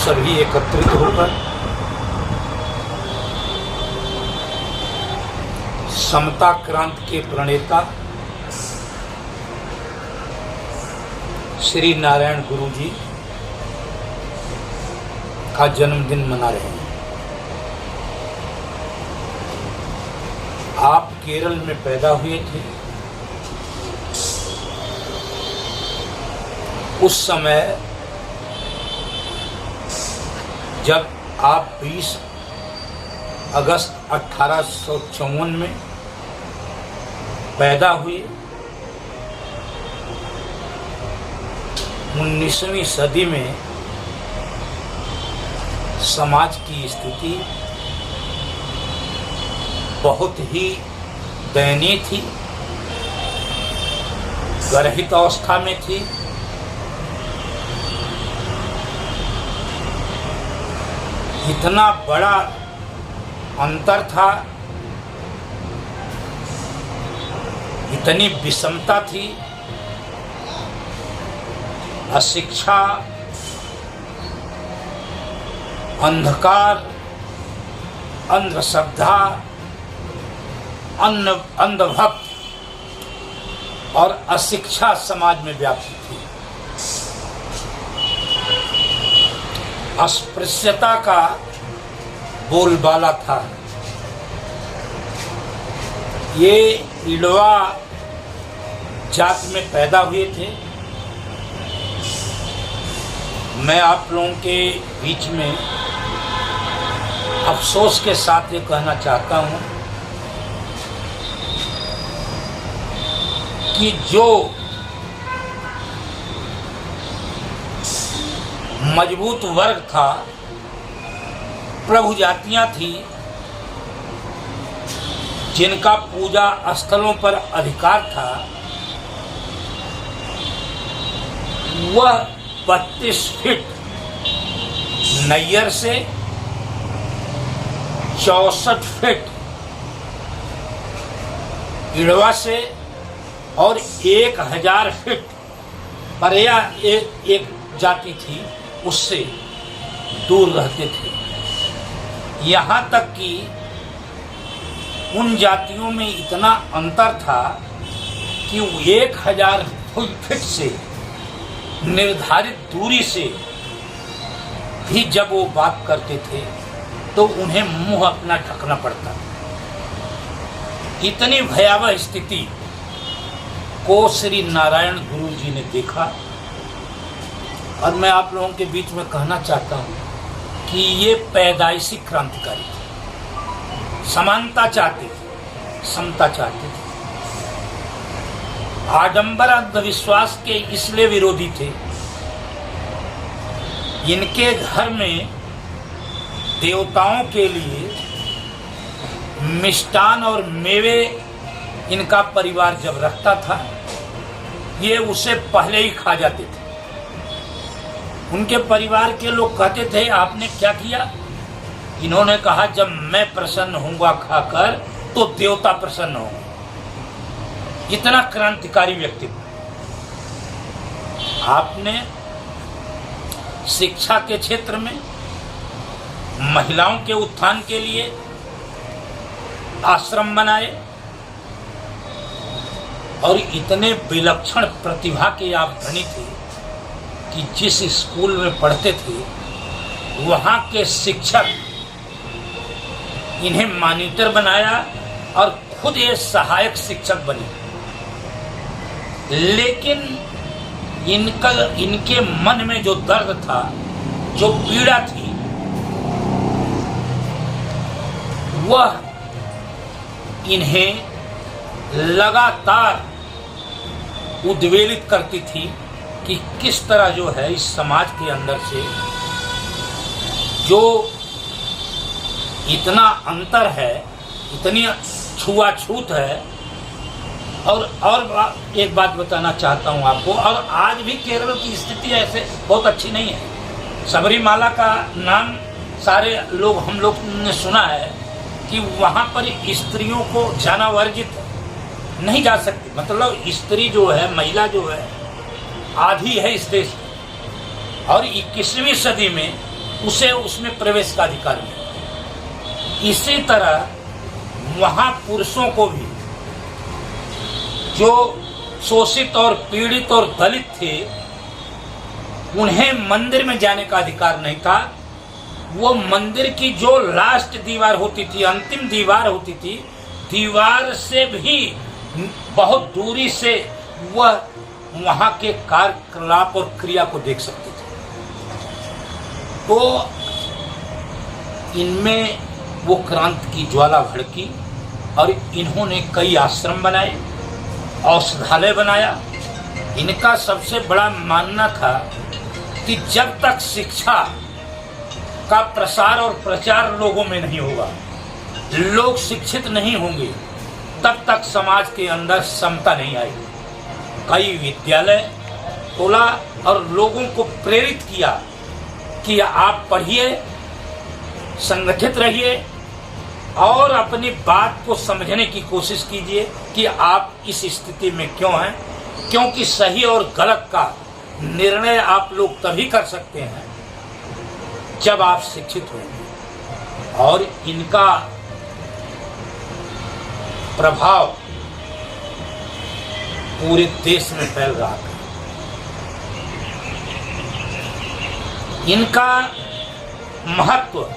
सभी एकत्रित होकर समता क्रांति के प्रणेता श्री नारायण गुरु जी का जन्मदिन मना रहे हैं। आप केरल में पैदा हुए थे। उस समय जब आप 20 अगस्त 1854 में पैदा हुए, 19वीं सदी में समाज की स्थिति बहुत ही दयनीय थी, गर्भित अवस्था में थी। इतना बड़ा अंतर था, इतनी विषमता थी, अशिक्षा, अंधकार, अंधश्रद्धा, अंधभक्त और अशिक्षा समाज में व्याप्त थी। अस्पृश्यता का बोलबाला था। ये इड़वा जात में पैदा हुए थे। मैं आप लोगों के बीच में अफसोस के साथ ये कहना चाहता हूँ कि जो मजबूत वर्ग था, प्रभु जातियां थी, जिनका पूजा स्थलों पर अधिकार था, वह 32 फीट नैयर से 64 फीट इड़वा से और 1000 फीट परया एक जाति थी, उससे दूर रहते थे। यहाँ तक कि उन जातियों में इतना अंतर था कि 1000 फीट से निर्धारित दूरी से भी जब वो बात करते थे तो उन्हें मुंह अपना ढकना पड़ता। इतनी भयावह स्थिति को श्री नारायण गुरु जी ने देखा। और मैं आप लोगों के बीच में कहना चाहता हूँ कि ये पैदाइशी क्रांतिकारी थे, समानता चाहते थे, समता चाहते थे। आडंबर अंधविश्वास के इसलिए विरोधी थे, इनके घर में देवताओं के लिए मिष्टान और मेवे इनका परिवार जब रखता था, ये उसे पहले ही खा जाते थे। उनके परिवार के लोग कहते थे, आपने क्या किया? इन्होंने कहा, जब मैं प्रसन्न होऊंगा खाकर तो देवता प्रसन्न होंगे। इतना क्रांतिकारी व्यक्तित्व। आपने शिक्षा के क्षेत्र में महिलाओं के उत्थान के लिए आश्रम बनाए और इतने विलक्षण प्रतिभा के आप धनी थे कि जिस स्कूल में पढ़ते थे वहाँ के शिक्षक इन्हें मॉनिटर बनाया और खुद ये सहायक शिक्षक बने। लेकिन इनके मन में जो दर्द था, जो पीड़ा थी, वह इन्हें लगातार उद्वेलित करती थी कि किस तरह जो है इस समाज के अंदर से जो इतना अंतर है, इतनी छुआछूत है। और एक बात बताना चाहता हूँ आपको, और आज भी केरल की स्थिति ऐसे बहुत अच्छी नहीं है। सबरीमाला का नाम सारे लोग, हम लोग ने सुना है कि वहाँ पर स्त्रियों को जाना वर्जित नहीं जा सकती। मतलब स्त्री जो है, महिला जो है, आधी है इस देश की। और 21वीं सदी में उसे उसमें प्रवेश का अधिकार मिले। इसी तरह वहाँ पुरुषों को भी, जो शोषित और पीड़ित और दलित थे, उन्हें मंदिर में जाने का अधिकार नहीं था। वो मंदिर की जो लास्ट दीवार होती थी, अंतिम दीवार होती थी, दीवार से भी बहुत दूरी से वह वहाँ के कार्यकलाप और क्रिया को देख सकते थे। तो इनमें वो क्रांति की ज्वाला भड़की और इन्होंने कई आश्रम बनाए, औषधालय बनाया। इनका सबसे बड़ा मानना था कि जब तक शिक्षा का प्रसार और प्रचार लोगों में नहीं होगा, लोग शिक्षित नहीं होंगे, तब तक समाज के अंदर समता नहीं आएगी। कई विद्यालय खोला और लोगों को प्रेरित किया कि आप पढ़िए, संगठित रहिए और अपनी बात को समझने की कोशिश कीजिए कि आप इस स्थिति में क्यों हैं, क्योंकि सही और गलत का निर्णय आप लोग तभी कर सकते हैं जब आप शिक्षित होंगे। और इनका प्रभाव पूरे देश में फैल रहा था। इनका महत्व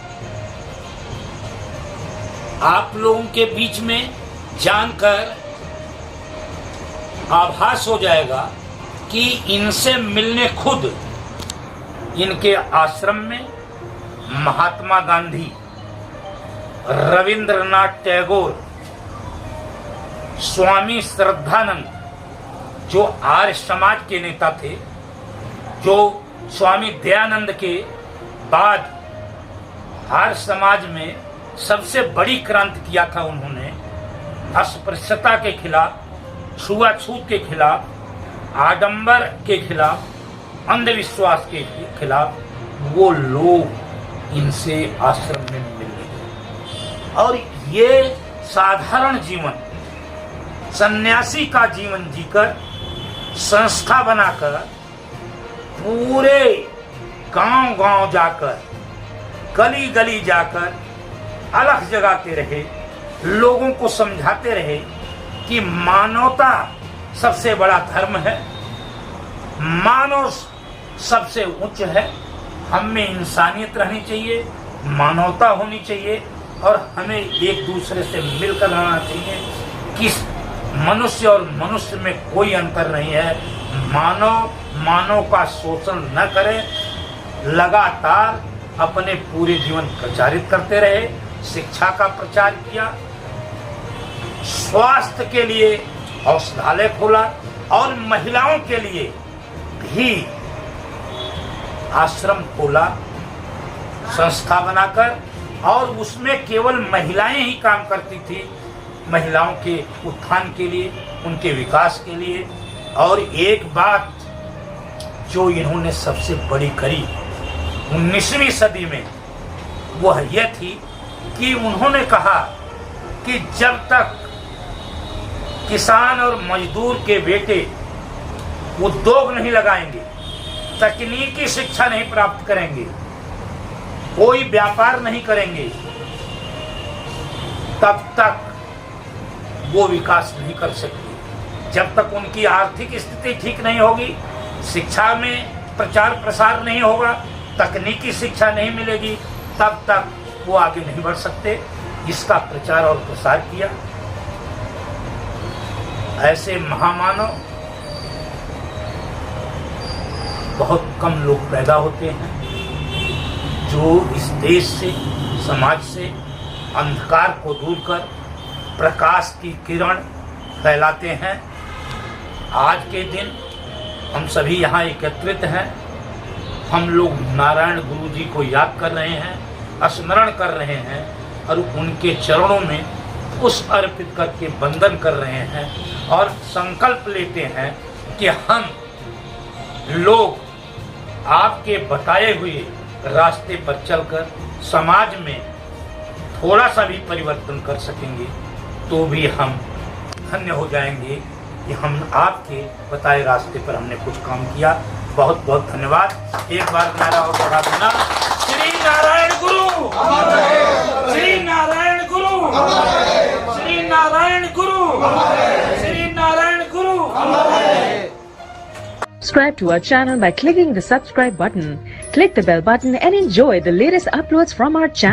आप लोगों के बीच में जानकर आभास हो जाएगा कि इनसे मिलने खुद इनके आश्रम में महात्मा गांधी, रविंद्रनाथ टैगोर, स्वामी श्रद्धानंद, जो आर्य समाज के नेता थे, जो स्वामी दयानंद के बाद आर्य समाज में सबसे बड़ी क्रांति किया था उन्होंने, अस्पृश्यता के खिलाफ, छुआछूत के खिलाफ, आडंबर के खिलाफ, अंधविश्वास के खिलाफ, वो लोग इनसे आश्रम में मिलने गए। और ये साधारण जीवन, सन्यासी का जीवन जीकर, संस्था बनाकर, पूरे गांव-गांव जाकर, गली-गली जाकर अलग जगाते रहे, लोगों को समझाते रहे कि मानवता सबसे बड़ा धर्म है, मानव सबसे उच्च है, हम में इंसानियत रहनी चाहिए, मानवता होनी चाहिए और हमें एक दूसरे से मिलकर रहना चाहिए कि मनुष्य और मनुष्य में कोई अंतर नहीं है। मानव का शोषण न करे, लगातार अपने पूरे जीवन प्रचारित करते रहे, शिक्षा का प्रचार किया, स्वास्थ्य के लिए औषधालय खोला और महिलाओं के लिए भी आश्रम खोला, संस्था बनाकर, और उसमें केवल महिलाएं ही काम करती थी, महिलाओं के उत्थान के लिए, उनके विकास के लिए। और एक बात जो इन्होंने सबसे बड़ी करी 19वीं सदी में, वह यह थी कि उन्होंने कहा कि जब तक किसान और मजदूर के बेटे उद्योग नहीं लगाएंगे, तकनीकी शिक्षा नहीं प्राप्त करेंगे, कोई व्यापार नहीं करेंगे, तब तक वो विकास नहीं कर सकते। जब तक उनकी आर्थिक स्थिति ठीक नहीं होगी, शिक्षा में प्रचार प्रसार नहीं होगा, तकनीकी शिक्षा नहीं मिलेगी, तब तक वो आगे नहीं बढ़ सकते। इसका प्रचार और प्रसार किया। ऐसे महामानव बहुत कम लोग पैदा होते हैं जो इस देश से, समाज से अंधकार को दूर कर प्रकाश की किरण फैलाते हैं। आज के दिन हम सभी यहाँ एकत्रित हैं। हम लोग नारायण गुरु जी को याद कर रहे हैं, स्मरण कर रहे हैं और उनके चरणों में पुष्प अर्पित करके वंदन कर रहे हैं और संकल्प लेते हैं कि हम लोग आपके बताए हुए रास्ते पर चलकर समाज में थोड़ा सा भी परिवर्तन कर सकेंगे तो भी हम धन्य हो जाएंगे कि हम आपके बताए रास्ते पर हमने कुछ काम किया। बहुत बहुत धन्यवाद। एक बार नारा और बढ़ा देना। Shri Subscribe to our channel by clicking the subscribe button. Click the bell button and enjoy the latest uploads from our channel.